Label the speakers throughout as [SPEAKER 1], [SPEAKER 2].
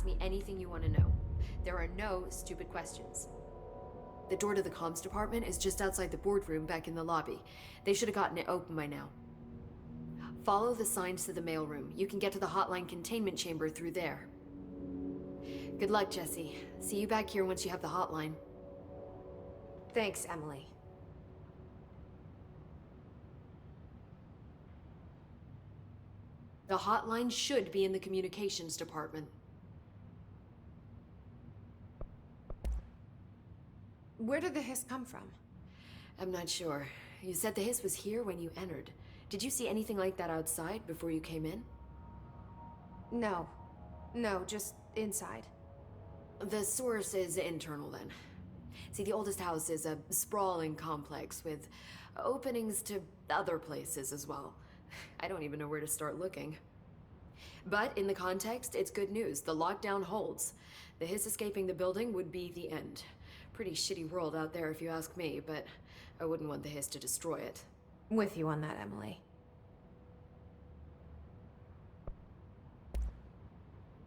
[SPEAKER 1] ask me anything you want to know. There are no stupid questions. The door to the comms department is just outside the boardroom back in the lobby. They should have gotten it open by now. Follow the signs to the mailroom. You can get to the hotline containment chamber through there. Good luck, Jesse. See you back here once you have the hotline.
[SPEAKER 2] Thanks, Emily.
[SPEAKER 1] The hotline should be in the communications department.
[SPEAKER 2] Where did the hiss come from?
[SPEAKER 1] I'm not sure. You said the hiss was here when you entered. Did you see anything like that outside before you came in?
[SPEAKER 2] No. No, just inside.
[SPEAKER 1] The source is internal then. See, the oldest house is a sprawling complex with openings to other places as well. I don't even know where to start looking. But in the context, it's good news. The lockdown holds. The hiss escaping the building would be the end. Pretty shitty world out there if you ask me, but I wouldn't want the hiss to destroy it.
[SPEAKER 2] With you on that, Emily.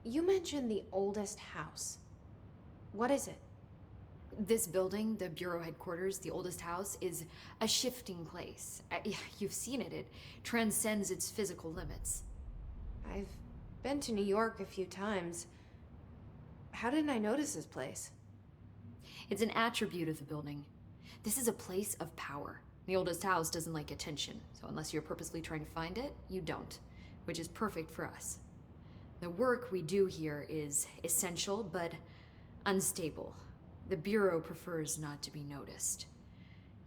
[SPEAKER 2] You mentioned the oldest house. What is it?
[SPEAKER 1] This building, the Bureau headquarters, the oldest house, is a shifting place. You've seen it. It transcends its physical limits.
[SPEAKER 2] I've been to New York a few times. How didn't I notice this place?
[SPEAKER 1] It's an attribute of the building. This is a place of power. The oldest house doesn't like attention, so unless you're purposely trying to find it, you don't, which is perfect for us. The work we do here is essential, but unstable. The Bureau prefers not to be noticed.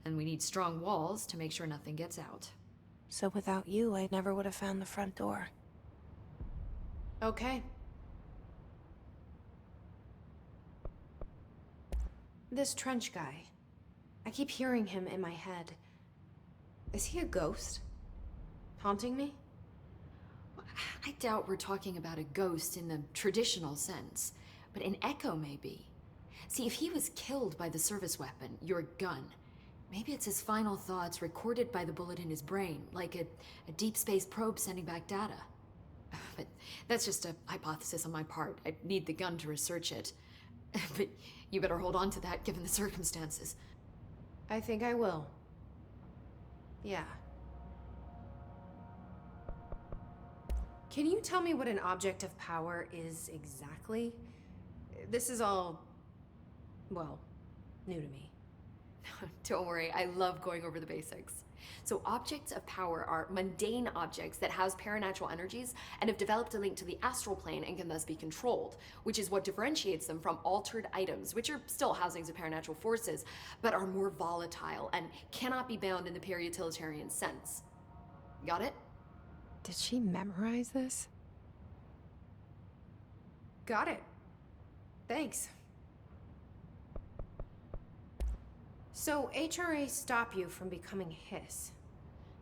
[SPEAKER 1] And we need strong walls to make sure nothing gets out.
[SPEAKER 3] So without you, I never would have found the front door.
[SPEAKER 2] Okay. This Trench guy. I keep hearing him in my head. Is he a ghost? Haunting me?
[SPEAKER 1] I doubt we're talking about a ghost in the traditional sense, but an echo maybe. See, if he was killed by the service weapon, your gun, maybe it's his final thoughts recorded by the bullet in his brain, like a deep space probe sending back data. But that's just a hypothesis on my part. I'd need the gun to research it. But you better hold on to that given the circumstances.
[SPEAKER 2] I think I will. Yeah. Can you tell me what an object of power is exactly? This is all, well, new to me.
[SPEAKER 1] Don't worry, I love going over the basics. So objects of power are mundane objects that house paranatural energies and have developed a link to the astral plane and can thus be controlled, which is what differentiates them from altered items, which are still housings of paranatural forces, but are more volatile and cannot be bound in the pure utilitarian sense. Got it?
[SPEAKER 3] Did she memorize this?
[SPEAKER 2] Got it. Thanks. So HRA stop you from becoming Hiss?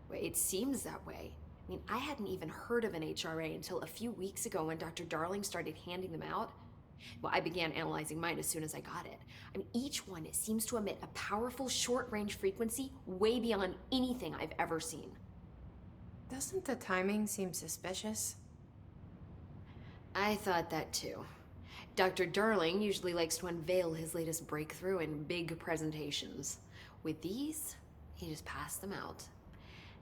[SPEAKER 1] Well, it seems that way. I mean, I hadn't even heard of an HRA until a few weeks ago when Dr. Darling started handing them out. Well, I began analyzing mine as soon as I got it. I mean, each one seems to emit a powerful short-range frequency way beyond anything I've ever seen.
[SPEAKER 2] Doesn't the timing seem suspicious?
[SPEAKER 1] I thought that too. Dr. Darling usually likes to unveil his latest breakthrough in big presentations. With these, he just passed them out.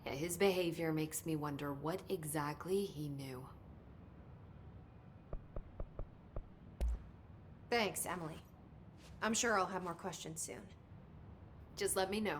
[SPEAKER 1] Yeah, his behavior makes me wonder what exactly he knew.
[SPEAKER 2] Thanks, Emily. I'm sure I'll have more questions soon.
[SPEAKER 1] Just let me know.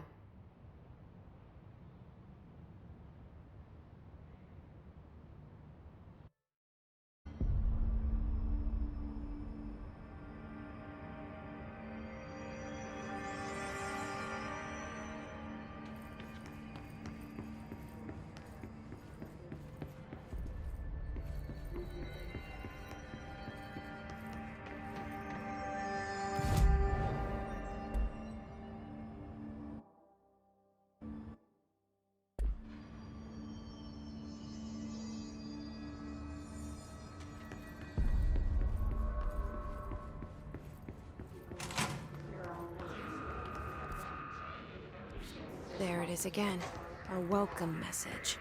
[SPEAKER 3] There it is again. Our welcome message.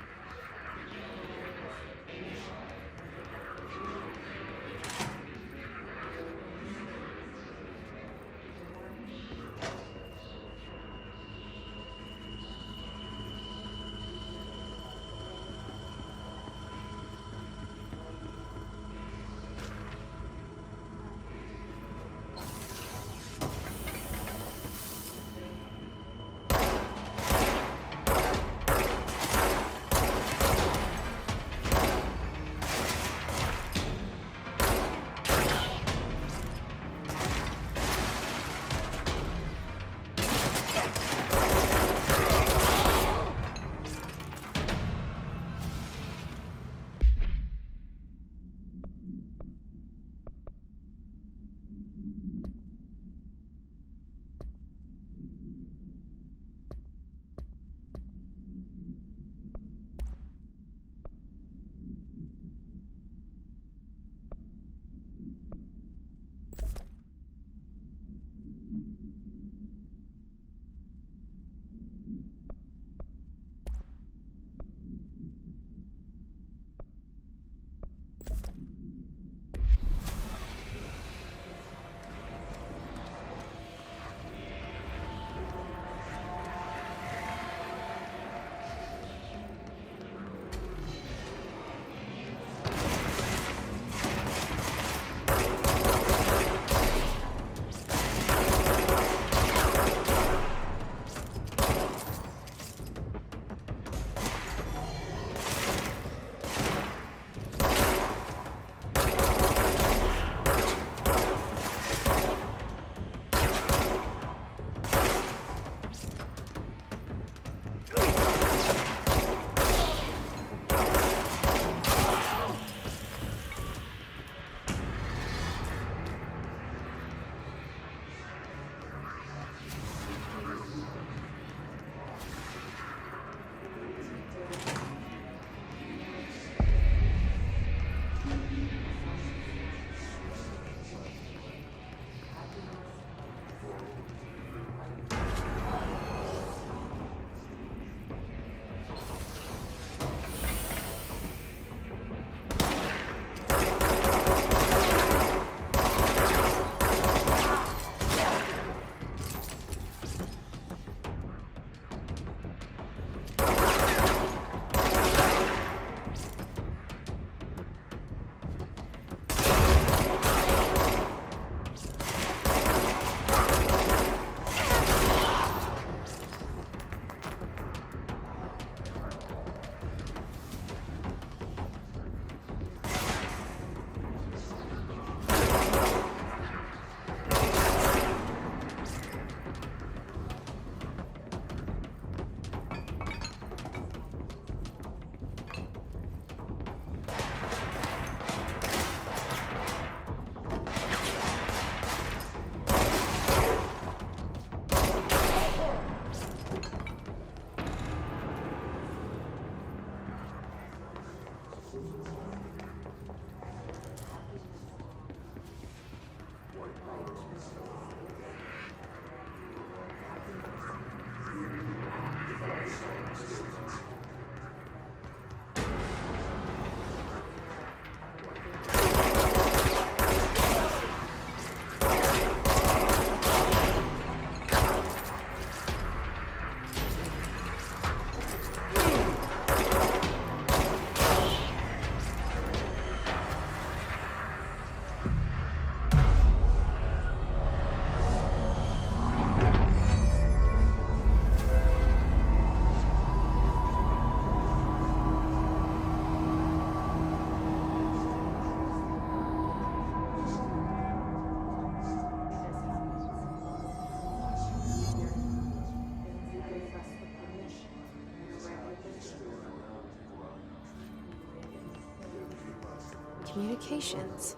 [SPEAKER 3] communications.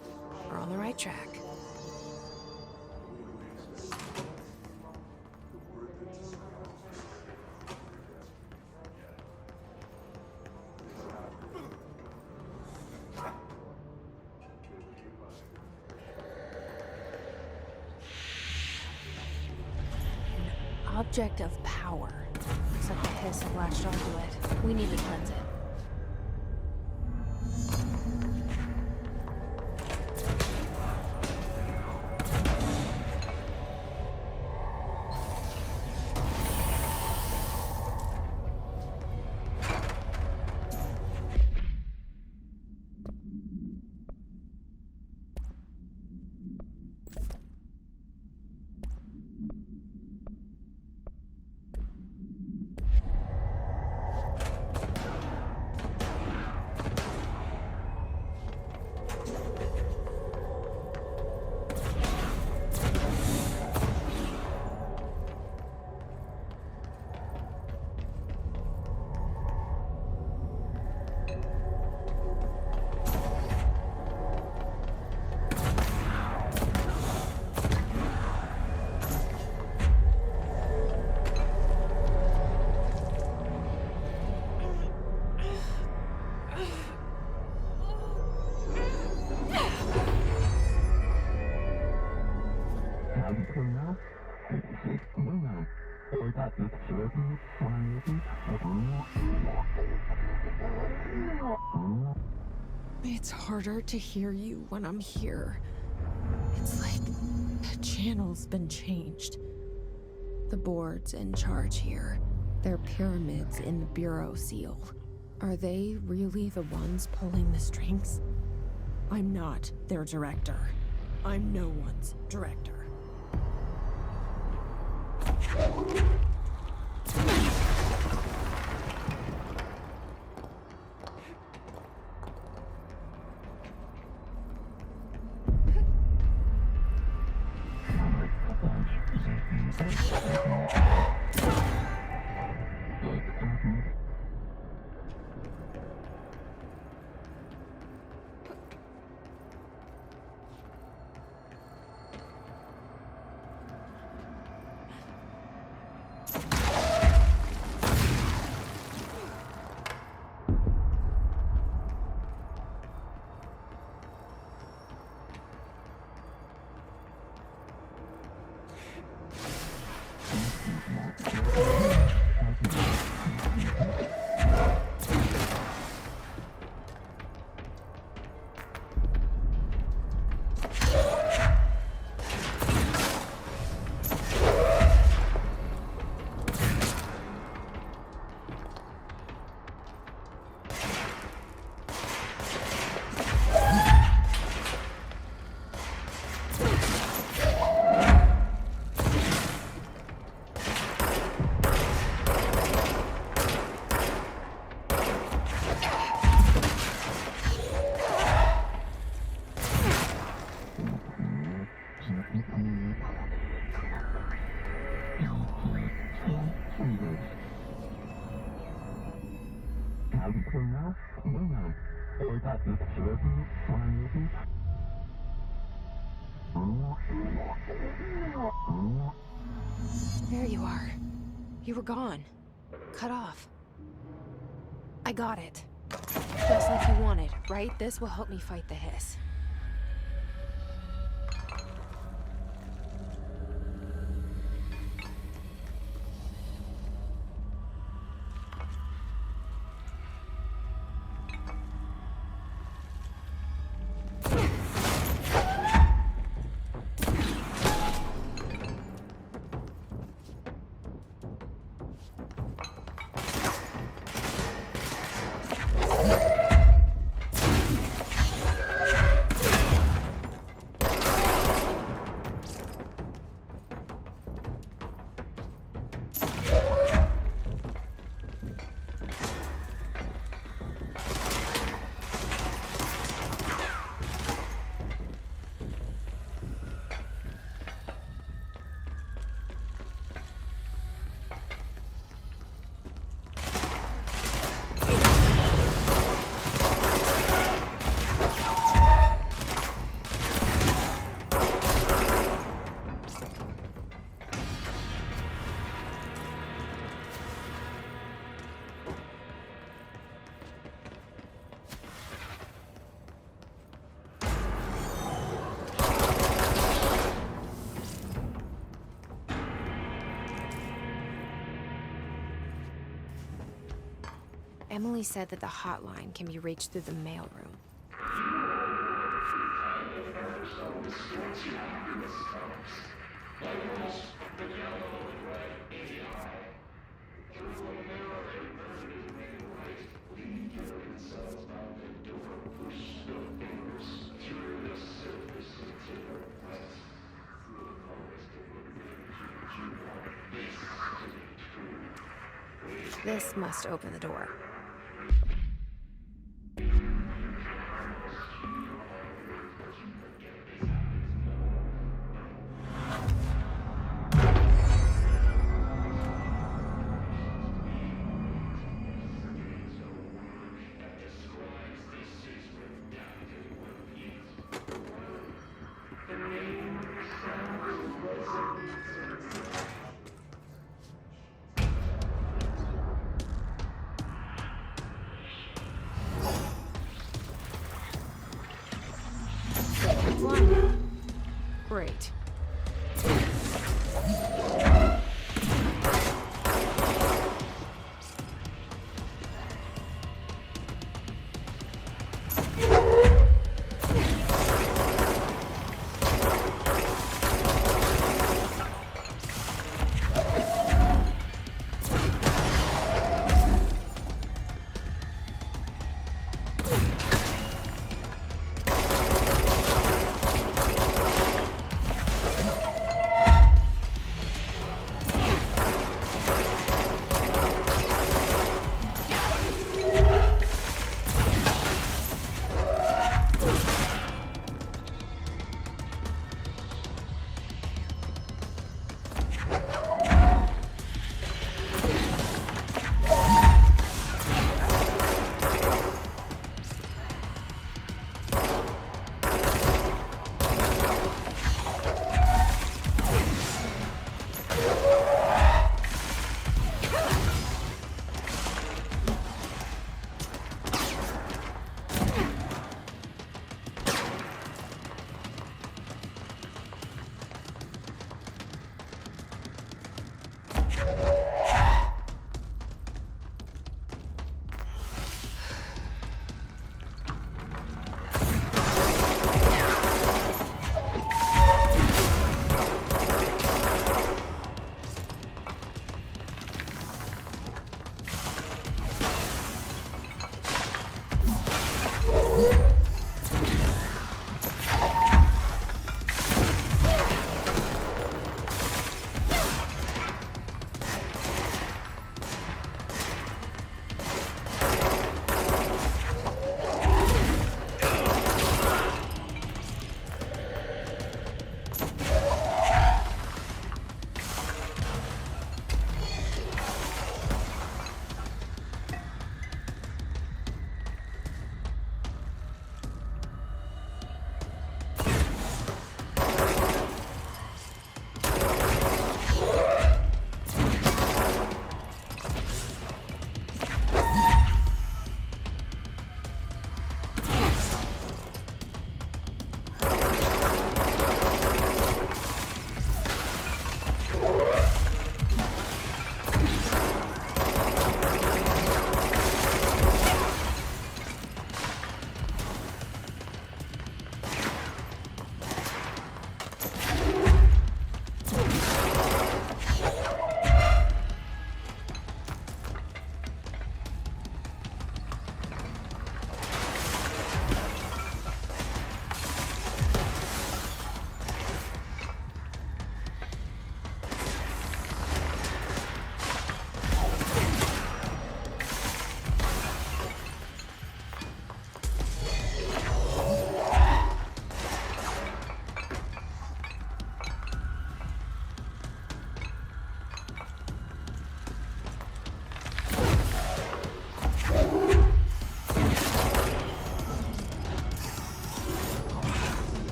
[SPEAKER 3] We're on the right track. Object of power. Looks like the hiss have latched onto it. We need to cleanse it. It's harder to hear you when I'm here. It's like the channel's been changed. The board's in charge here. They're pyramids in the Bureau seal. Are they really the ones pulling the strings? I'm not their director. I'm no one's director. There you are. You were gone. Cut off. I got it. Just like you wanted, right? This will help me fight the hiss.
[SPEAKER 2] Emily said that the hotline can be reached through the mailroom. This must open the door. Blinded. Great.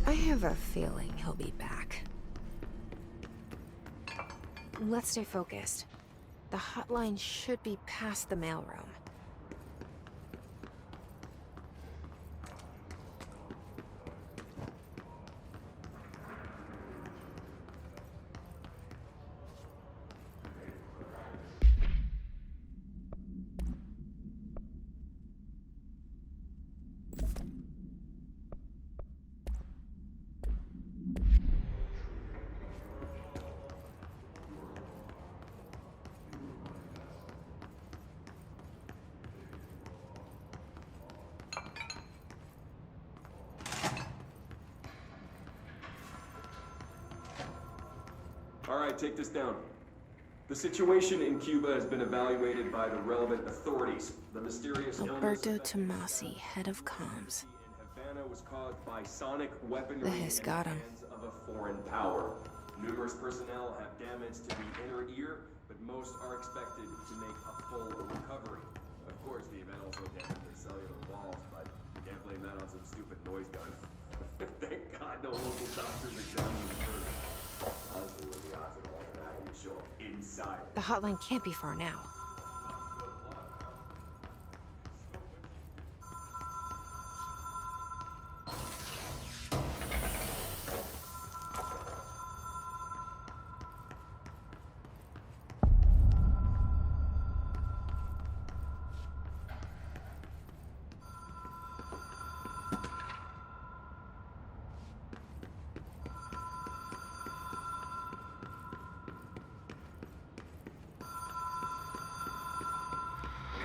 [SPEAKER 2] I have a feeling he'll be back. Let's stay focused. The hotline should be past the mailroom.
[SPEAKER 4] All right, take this down. The situation in Cuba has been evaluated by the relevant authorities. The mysterious
[SPEAKER 2] Alberto Tomasi, head of comms.
[SPEAKER 4] in Havana was caused by sonic weaponry
[SPEAKER 2] The hiss
[SPEAKER 4] in
[SPEAKER 2] got
[SPEAKER 4] the
[SPEAKER 2] him.
[SPEAKER 4] hands of a foreign power. Numerous personnel have damage to the inner ear, but most are expected to make a full recovery. Of course, the event also damaged their cellular walls, but you can't blame that on some stupid noise gun. Thank God no local doctors examined the first. Honestly, what the odds of all that would show up inside?
[SPEAKER 2] The hotline can't be far now.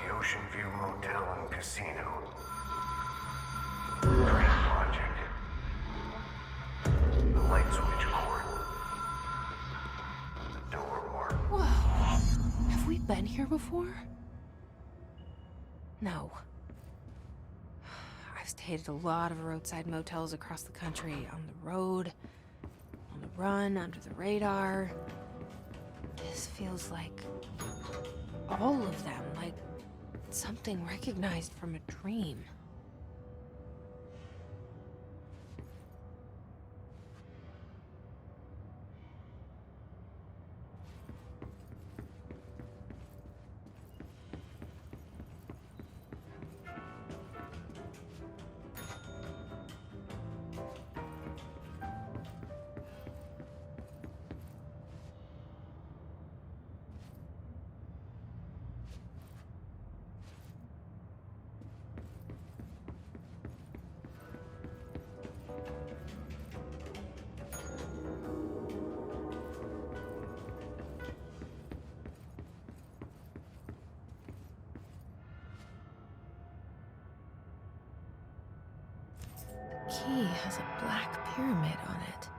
[SPEAKER 5] The Ocean View Motel and Casino. Dream Project. The light switch cord. The door mark.
[SPEAKER 2] Whoa. Have we been here before? No. I've stayed at a lot of roadside motels across the country, on the road, on the run, under the radar. This feels like all of them, like something recognized from a dream. Key has a black pyramid on it.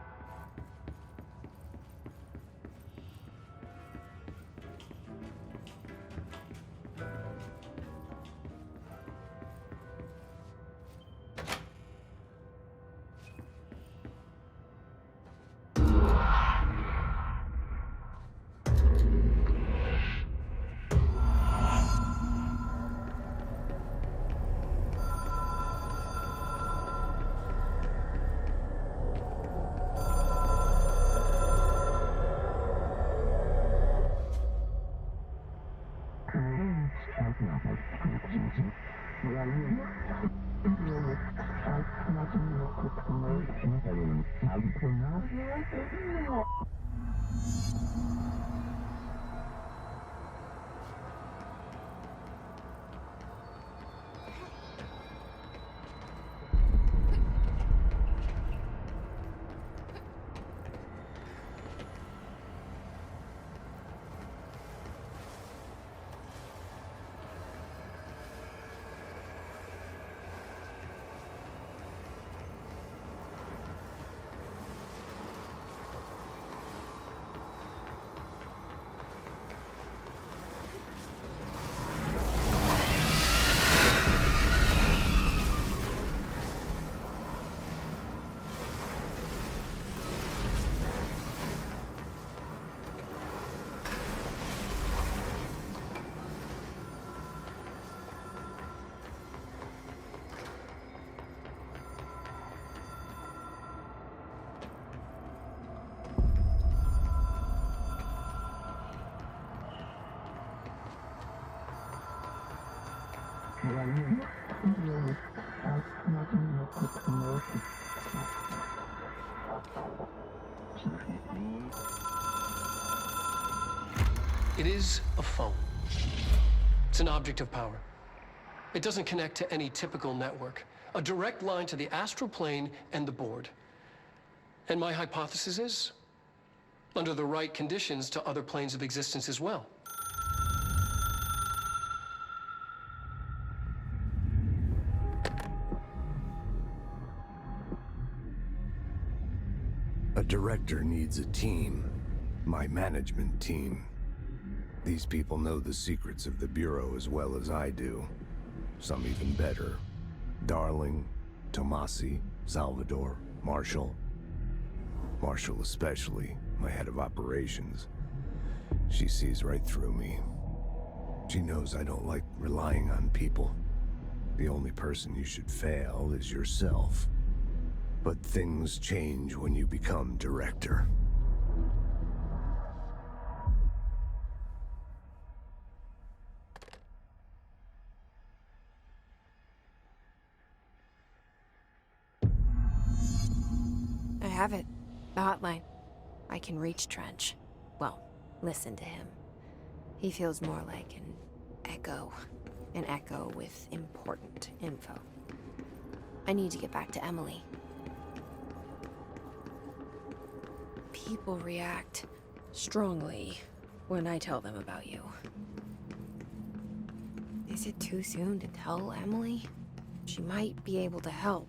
[SPEAKER 6] It is a phone. It's an object of power. It doesn't connect to any typical network. A direct line to the astral plane and the board. And my hypothesis is, under the right conditions, to other planes of existence as well.
[SPEAKER 5] A director needs a team. My management team. These people know the secrets of the Bureau as well as I do. Some even better. Darling, Tomasi, Salvador, Marshall. Marshall especially, my head of operations. She sees right through me. She knows I don't like relying on people. The only person you should fail is yourself. But things change when you become director.
[SPEAKER 2] I have it. The hotline. I can reach Trench. Well, listen to him. He feels more like an echo. An echo with important info. I need to get back to Emily. People react strongly when I tell them about you. Is it too soon to tell Emily? She might be able to help.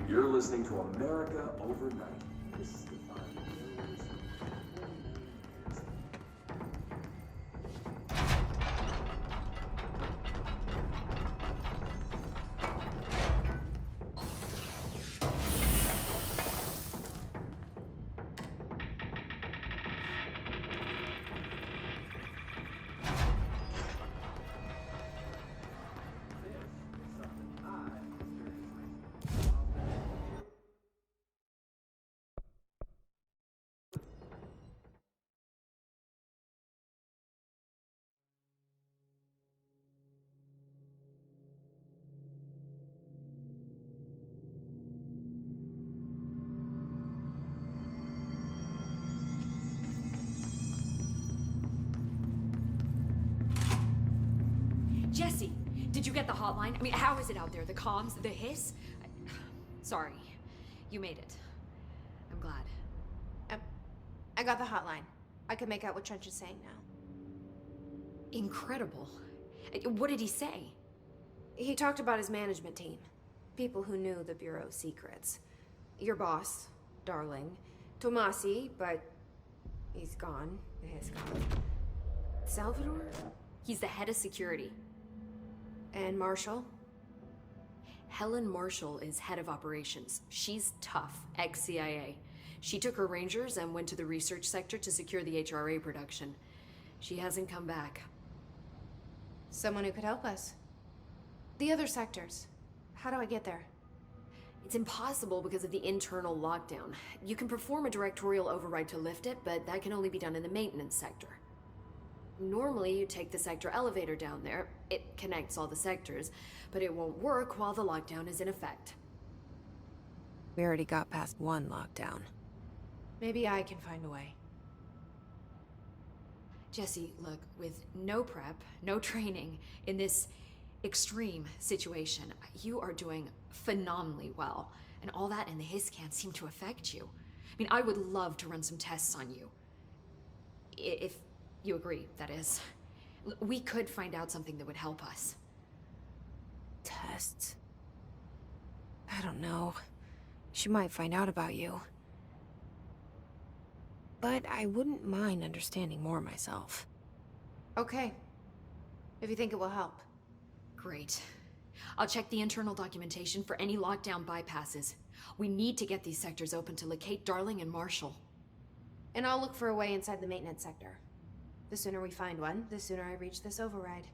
[SPEAKER 4] You're listening to America Overnight. This is Define.
[SPEAKER 1] Jesse, did you get the hotline? I mean, how is it out there? The comms, the hiss? Sorry, you made it. I'm glad.
[SPEAKER 2] I got the hotline. I can make out what Trench is saying now.
[SPEAKER 1] Incredible. What did he say?
[SPEAKER 2] He talked about his management team. People who knew the Bureau's secrets. Your boss, Darling. Tomasi, but he's gone. He's gone. Salvador?
[SPEAKER 1] He's the head of security.
[SPEAKER 2] And Marshall?
[SPEAKER 1] Helen Marshall is head of operations. She's tough, ex-CIA. She took her Rangers and went to the research sector to secure the HRA production. She hasn't come back.
[SPEAKER 2] Someone who could help us. The other sectors. How do I get there?
[SPEAKER 1] It's impossible because of the internal lockdown. You can perform a directorial override to lift it, but that can only be done in the maintenance sector. Normally, you take the sector elevator down there. It connects all the sectors, but it won't work while the lockdown is in effect.
[SPEAKER 2] We already got past one lockdown. Maybe I can find a way.
[SPEAKER 1] Jesse, look, with no prep, no training in this extreme situation, you are doing phenomenally well. And all that and the hiss can't seem to affect you. I mean, I would love to run some tests on you. If you agree, that is. We could find out something that would help us.
[SPEAKER 2] Tests? I don't know. She might find out about you. But I wouldn't mind understanding more myself. Okay. If you think it will help.
[SPEAKER 1] Great. I'll check the internal documentation for any lockdown bypasses. We need to get these sectors open to locate Darling and Marshall.
[SPEAKER 2] And I'll look for a way inside the maintenance sector. The sooner we find one, the sooner I reach this override.